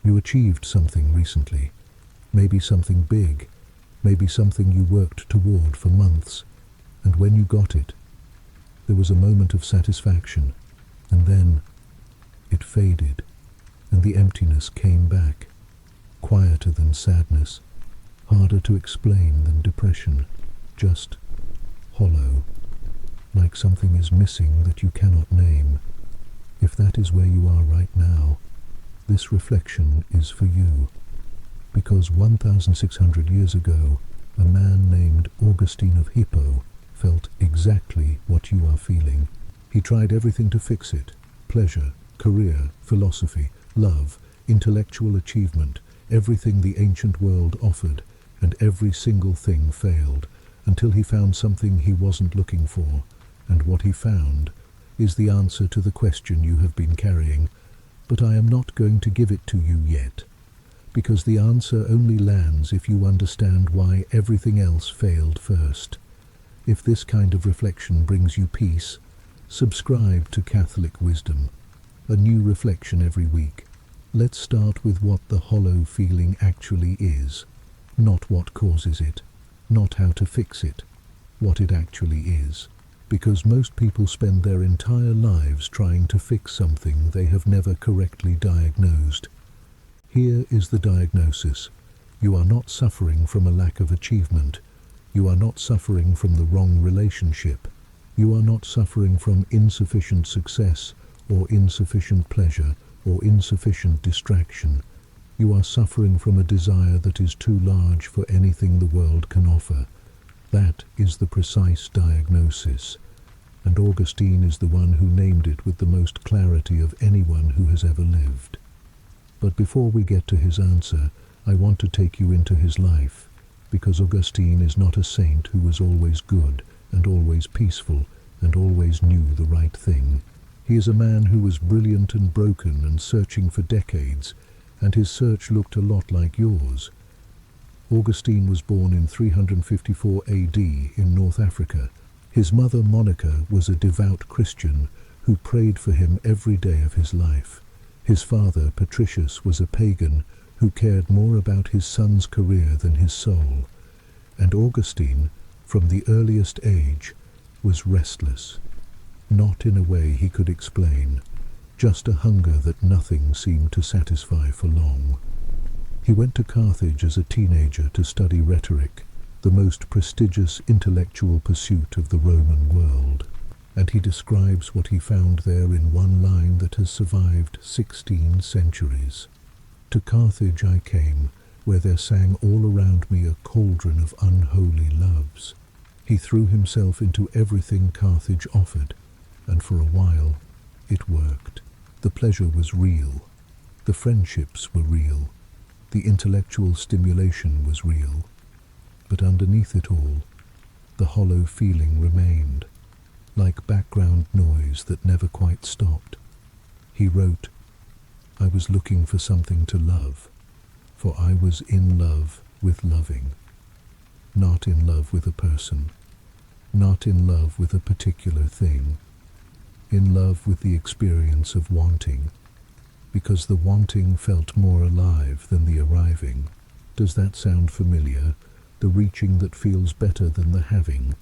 You achieved something recently, maybe something big, maybe something you worked toward for months, and when you got it, there was a moment of satisfaction, and then it faded, and the emptiness came back, quieter than sadness, harder to explain than depression, just hollow, like something is missing that you cannot name. If that is where you are right now, this reflection is for you, because 1,600 years ago, a man named Augustine of Hippo felt exactly what you are feeling. He tried everything to fix it: pleasure, career, philosophy, love, intellectual achievement, everything the ancient world offered, and every single thing failed, until he found something he wasn't looking for. And what he found is the answer to the question you have been carrying, but I am not going to give it to you yet, because the answer only lands if you understand why everything else failed first. If this kind of reflection brings you peace, subscribe to Catholic Wisdom, a new reflection every week. Let's start with what the hollow feeling actually is, not what causes it, not how to fix it, what it actually is. Because most people spend their entire lives trying to fix something they have never correctly diagnosed. Here is the diagnosis. You are not suffering from a lack of achievement. You are not suffering from the wrong relationship. You are not suffering from insufficient success, or insufficient pleasure, or insufficient distraction. You are suffering from a desire that is too large for anything the world can offer. That is the precise diagnosis, and Augustine is the one who named it with the most clarity of anyone who has ever lived. But before we get to his answer, I want to take you into his life, because Augustine is not a saint who was always good and always peaceful and always knew the right thing. He is a man who was brilliant and broken and searching for decades, and his search looked a lot like yours. Augustine was born in 354 AD in North Africa. His mother Monica was a devout Christian who prayed for him every day of his life. His father Patricius was a pagan who cared more about his son's career than his soul. And Augustine, from the earliest age, was restless, not in a way he could explain, just a hunger that nothing seemed to satisfy for long. He went to Carthage as a teenager to study rhetoric, the most prestigious intellectual pursuit of the Roman world, and he describes what he found there in one line that has survived 16 centuries. To Carthage I came, where there sang all around me a cauldron of unholy loves. He threw himself into everything Carthage offered, and for a while it worked. The pleasure was real, the friendships were real, the intellectual stimulation was real, but underneath it all, the hollow feeling remained, like background noise that never quite stopped. He wrote, "I was looking for something to love, for I was in love with loving, not in love with a person, not in love with a particular thing, in love with the experience of wanting, because the wanting felt more alive than the arriving." Does that sound familiar? The reaching that feels better than the having,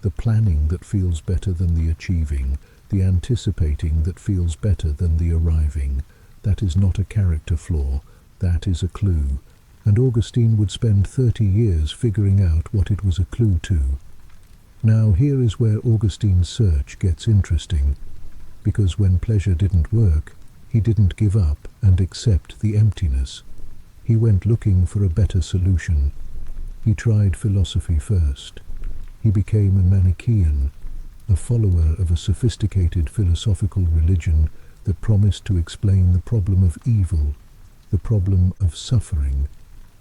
the planning that feels better than the achieving, the anticipating that feels better than the arriving. That is not a character flaw, that is a clue. And Augustine would spend 30 years figuring out what it was a clue to. Now here is where Augustine's search gets interesting, because when pleasure didn't work, he didn't give up and accept the emptiness. He went looking for a better solution. He tried philosophy first. He became a Manichaean, a follower of a sophisticated philosophical religion that promised to explain the problem of evil, the problem of suffering,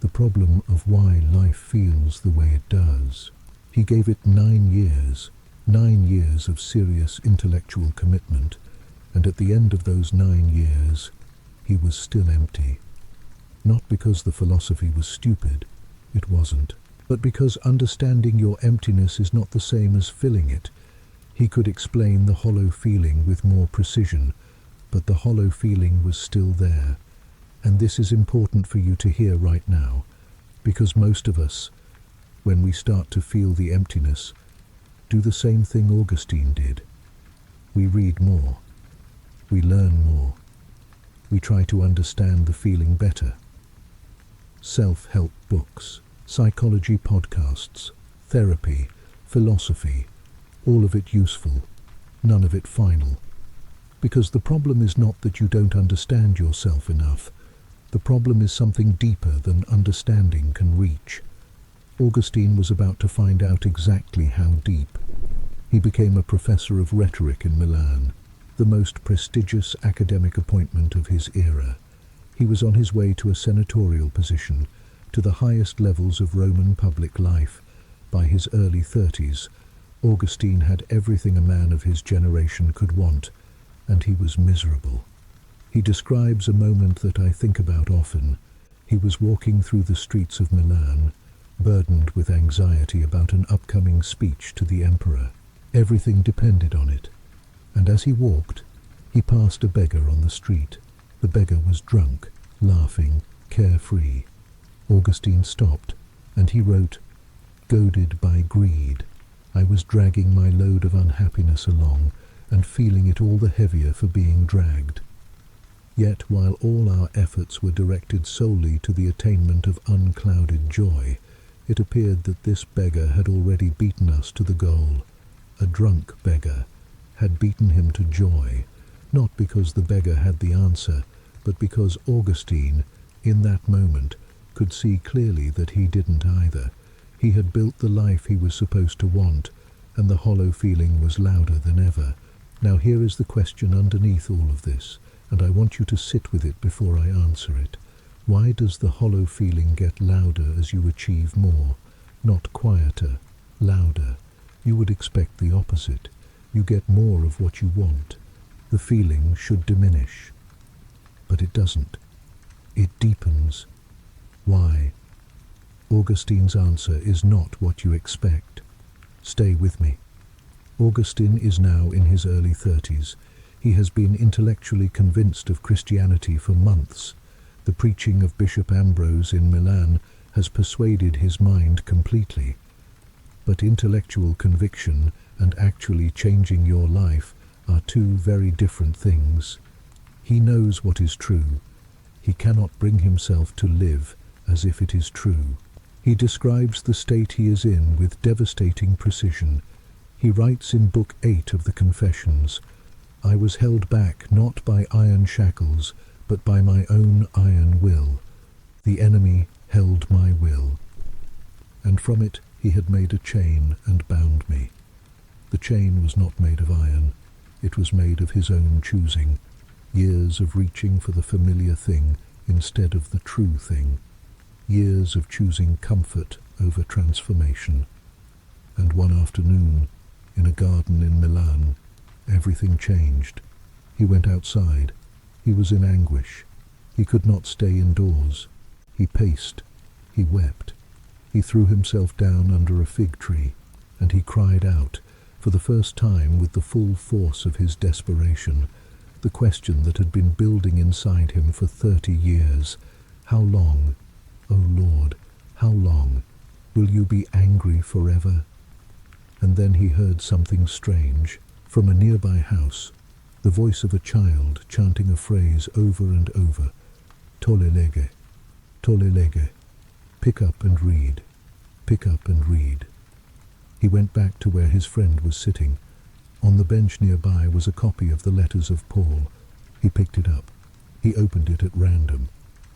the problem of why life feels the way it does. He gave it 9 years of serious intellectual commitment, and at the end of those 9 years, he was still empty. Not because the philosophy was stupid, it wasn't, but because understanding your emptiness is not the same as filling it. He could explain the hollow feeling with more precision, but the hollow feeling was still there, And this is important for you to hear right now, because most of us, when we start to feel the emptiness, do the same thing Augustine did. We read more. We learn more. We try to understand the feeling better. Self-help books, psychology podcasts, therapy, philosophy, all of it useful, none of it final. Because the problem is not that you don't understand yourself enough. The problem is something deeper than understanding can reach. Augustine was about to find out exactly how deep. He became a professor of rhetoric in Milan, the most prestigious academic appointment of his era. He was on his way to a senatorial position, to the highest levels of Roman public life. By his early 30s, Augustine had everything a man of his generation could want, and he was miserable. He describes a moment that I think about often. He was walking through the streets of Milan, burdened with anxiety about an upcoming speech to the emperor. Everything depended on it. And as he walked, he passed a beggar on the street. The beggar was drunk, laughing, carefree. Augustine stopped, and he wrote, "Goaded by greed, I was dragging my load of unhappiness along, and feeling it all the heavier for being dragged." Yet while all our efforts were directed solely to the attainment of unclouded joy, it appeared that this beggar had already beaten us to the goal. A drunk beggar had beaten him to joy, not because the beggar had the answer, but because Augustine, in that moment, could see clearly that he didn't either. He had built the life he was supposed to want, and the hollow feeling was louder than ever. Now here is the question underneath all of this, and I want you to sit with it before I answer it. Why does the hollow feeling get louder as you achieve more? Not quieter, louder. You would expect the opposite. You get more of what you want. The feeling should diminish. But it doesn't. It deepens. Why? Augustine's answer is not what you expect. Stay with me. Augustine is now in his early 30s. He has been intellectually convinced of Christianity for months. The preaching of Bishop Ambrose in Milan has persuaded his mind completely. But intellectual conviction and actually changing your life are two very different things. He knows what is true. He cannot bring himself to live as if it is true. He describes the state he is in with devastating precision. He writes in Book 8 of the Confessions, "I was held back not by iron shackles, but by my own iron will. The enemy held my will." And from it he had made a chain and bound me. The chain was not made of iron. It was made of his own choosing. Years of reaching for the familiar thing instead of the true thing. Years of choosing comfort over transformation. And one afternoon, in a garden in Milan, everything changed. He went outside. He was in anguish. He could not stay indoors. He paced. He wept. He threw himself down under a fig tree, and he cried out, for the first time with the full force of his desperation, the question that had been building inside him for 30 years. How long, O Lord, how long will you be angry forever? And then he heard something strange. From a nearby house, the voice of a child chanting a phrase over and over, "Tolle lege, tolle lege, pick up and read, pick up and read." He went back to where his friend was sitting. On the bench nearby was a copy of the letters of Paul. He picked it up. He opened it at random.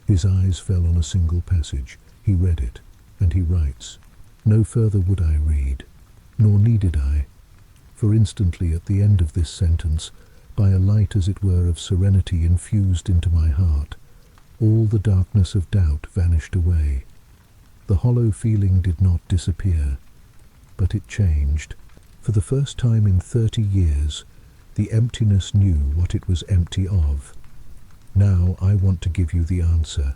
His eyes fell on a single passage. He read it, and he writes, "No further would I read, nor needed I. For instantly at the end of this sentence, by a light as it were of serenity infused into my heart, all the darkness of doubt vanished away. The hollow feeling did not disappear, but it changed. For the first time in 30 years, the emptiness knew what it was empty of. Now I want to give you the answer,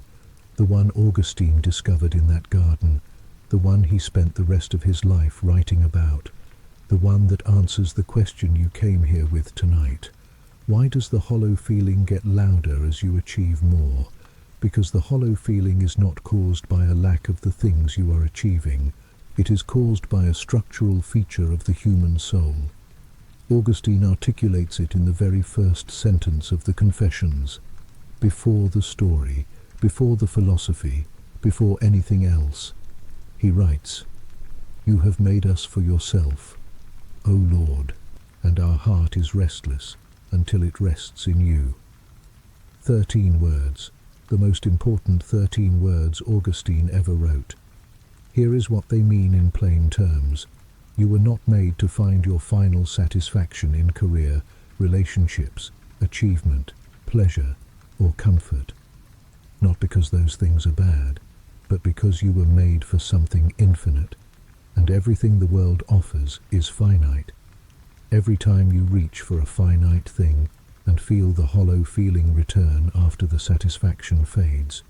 the one Augustine discovered in that garden, the one he spent the rest of his life writing about, the one that answers the question you came here with tonight. Why does the hollow feeling get louder as you achieve more? because the hollow feeling is not caused by a lack of the things you are achieving. It is caused by a structural feature of the human soul. Augustine articulates it in the very first sentence of the Confessions. Before the story, before the philosophy, before anything else, he writes, "You have made us for yourself, O Lord, and our heart is restless until it rests in you." 13 words, the most important 13 words Augustine ever wrote. Here is what they mean in plain terms. You were not made to find your final satisfaction in career, relationships, achievement, pleasure, or comfort. Not because those things are bad, but because you were made for something infinite, and everything the world offers is finite. Every time you reach for a finite thing and feel the hollow feeling return after the satisfaction fades,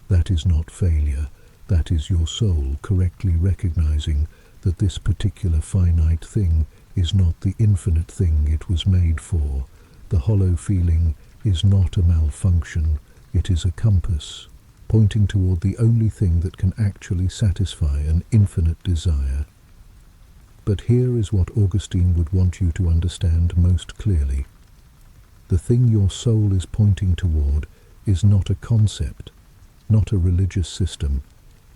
that is not failure, that is your soul correctly recognizing that this particular finite thing is not the infinite thing it was made for. The hollow feeling is not a malfunction, it is a compass, pointing toward the only thing that can actually satisfy an infinite desire. But here is what Augustine would want you to understand most clearly. The thing your soul is pointing toward is not a concept, not a religious system,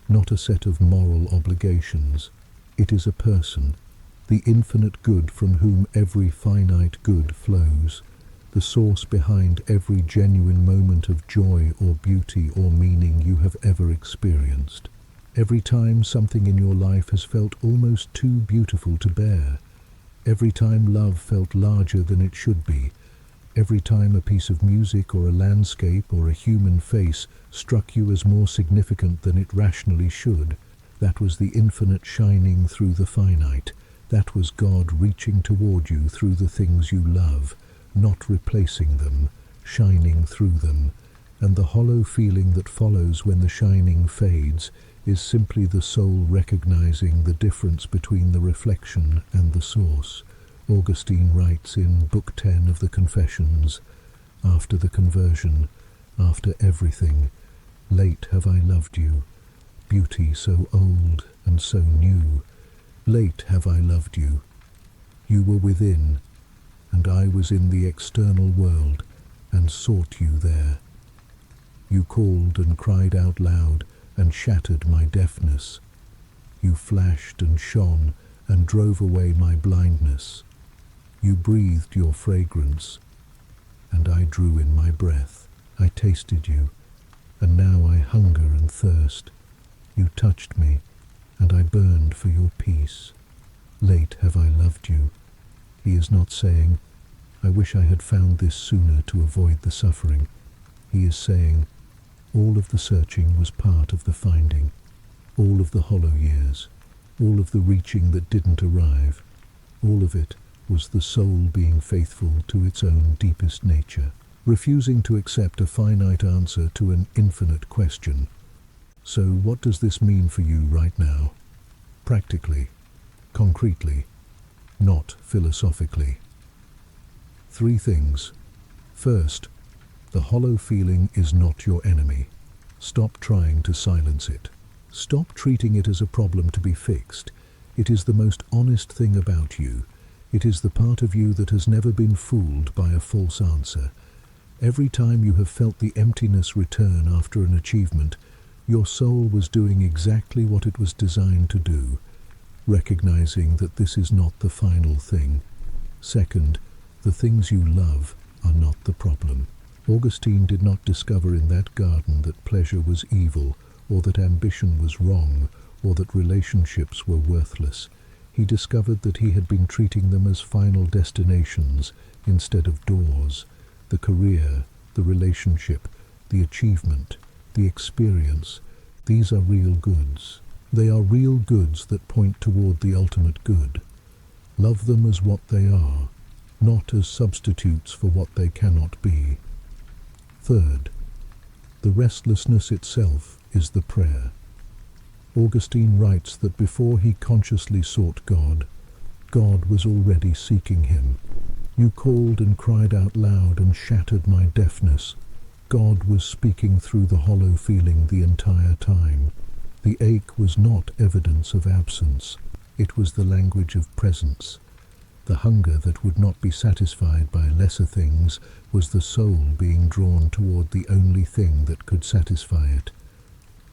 not a set of moral obligations. It is a person, the infinite good from whom every finite good flows, the source behind every genuine moment of joy or beauty or meaning you have ever experienced. Every time something in your life has felt almost too beautiful to bear, every time love felt larger than it should be, every time a piece of music or a landscape or a human face struck you as more significant than it rationally should, that was the infinite shining through the finite. That was God reaching toward you through the things you love, not replacing them, shining through them. And the hollow feeling that follows when the shining fades is simply the soul recognizing the difference between the reflection and the source. Augustine writes in Book 10 of the Confessions, "After the conversion, after everything, late have I loved you, beauty so old and so new. Late have I loved you. You were within, and I was in the external world, and sought you there. You called and cried out loud, and shattered my deafness. You flashed and shone, and drove away my blindness. You breathed your fragrance, and I drew in my breath. I tasted you, and now I hunger and thirst. You touched me, and I burned for your peace. Late have I loved you." He is not saying, "I wish I had found this sooner to avoid the suffering." He is saying, all of the searching was part of the finding, all of the hollow years, all of the reaching that didn't arrive, all of it was the soul being faithful to its own deepest nature, refusing to accept a finite answer to an infinite question. So what does this mean for you right now? Practically, concretely, not philosophically. 3 things. First, the hollow feeling is not your enemy. Stop trying to silence it. Stop treating it as a problem to be fixed. It is the most honest thing about you. It is the part of you that has never been fooled by a false answer. Every time you have felt the emptiness return after an achievement, your soul was doing exactly what it was designed to do, recognizing that this is not the final thing. Second, the things you love are not the problem. Augustine did not discover in that garden that pleasure was evil, or that ambition was wrong, or that relationships were worthless. He discovered that he had been treating them as final destinations instead of doors. The career, the relationship, the achievement, the experience, these are real goods. They are real goods that point toward the ultimate good. Love them as what they are, not as substitutes for what they cannot be. Third, the restlessness itself is the prayer. Augustine writes that before he consciously sought God, God was already seeking him. You called and cried out loud and shattered my deafness. God was speaking through the hollow feeling the entire time. The ache was not evidence of absence. It was the language of presence. The hunger that would not be satisfied by lesser things was the soul being drawn toward the only thing that could satisfy it.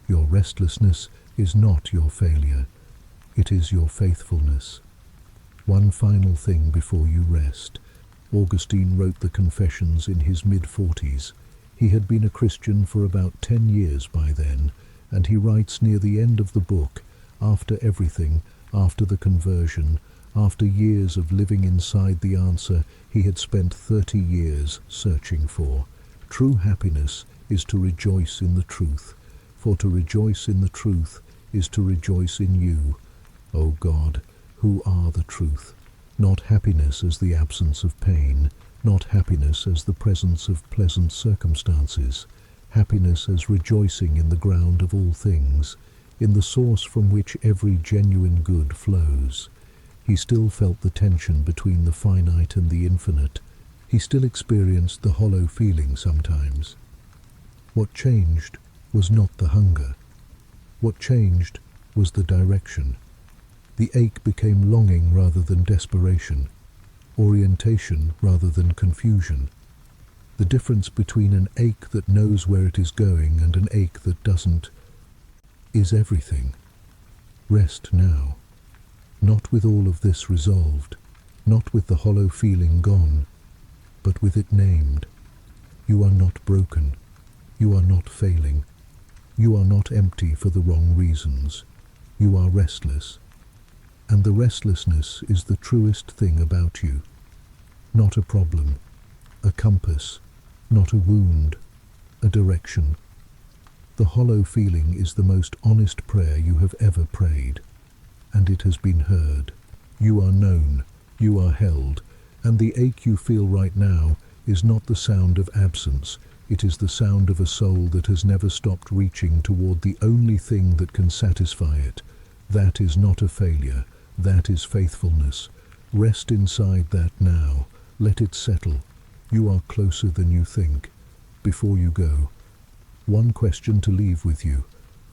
Your restlessness is not your failure. It is your faithfulness. One final thing before you rest. Augustine wrote the Confessions in his mid-40s. He had been a Christian for about 10 years by then, and he writes near the end of the book, after everything, after the conversion, after years of living inside the answer he had spent 30 years searching for. True happiness is to rejoice in the truth, for to rejoice in the truth is to rejoice in you, O God, who are the truth. Not happiness as the absence of pain, not happiness as the presence of pleasant circumstances, happiness as rejoicing in the ground of all things, in the source from which every genuine good flows. He still felt the tension between the finite and the infinite. He still experienced the hollow feeling sometimes. What changed was not the hunger. What changed was the direction. The ache became longing rather than desperation, orientation rather than confusion. The difference between an ache that knows where it is going and an ache that doesn't is everything. Rest now. Not with all of this resolved, not with the hollow feeling gone, but with it named. You are not broken. You are not failing. You are not empty for the wrong reasons. You are restless. And the restlessness is the truest thing about you. Not a problem, a compass, not a wound, a direction. The hollow feeling is the most honest prayer you have ever prayed, and it has been heard. You are known, you are held, and the ache you feel right now is not the sound of absence. It is the sound of a soul that has never stopped reaching toward the only thing that can satisfy it. That is not a failure. That is faithfulness. Rest inside that now. Let it settle. You are closer than you think. Before you go, one question to leave with you.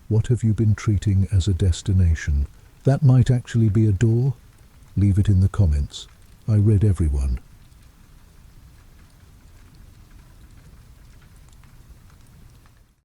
What have you been treating as a destination? That might actually be a door. Leave it in the comments. I read everyone.